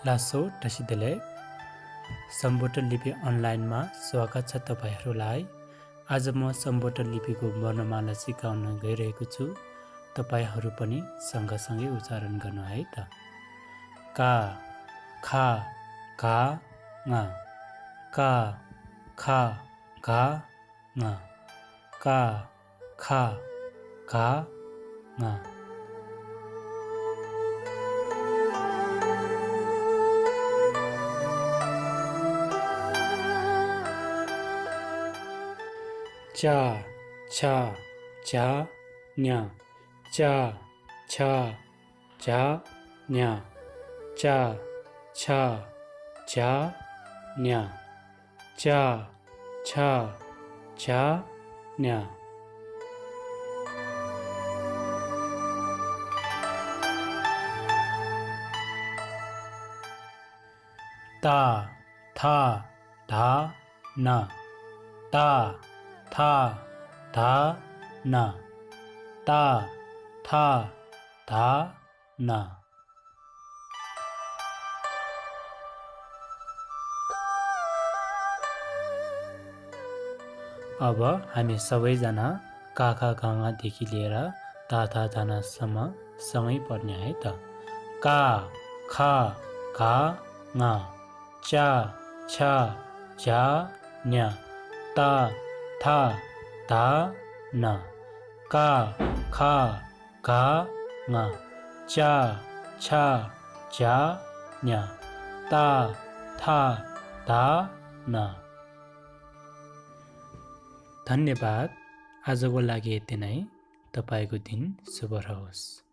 लासो टसिदेले सम्बोटन लिपि अनलाइनमा स्वागत छ तपाईहरुलाई। आज म सम्बोटन लिपिको वर्णमाला सिकाउन गइरहेको छु। तपाईहरु पनि सँगसँगै उच्चारण गर्नु है त। का खा घा ङ का खा घा ङ का खा घा ङ चा छा चा न्या चा छा चा न्या चा छा चा न्या चा छा चा न्या ता था धा ना ता था धा ना ता था धा ना। अब हामी सबैजना काखा गाङादेखि लिएर ताथा धानासम्म सँगै पढ्ने है त। का खा घा ङा चा छा झा न्या ता था धा ना का खा घा ङा चा छा झा न्या ता था धा ना। धन्यवाद। आजको लागि यति नै। तपाईको दिन शुभ रहोस्।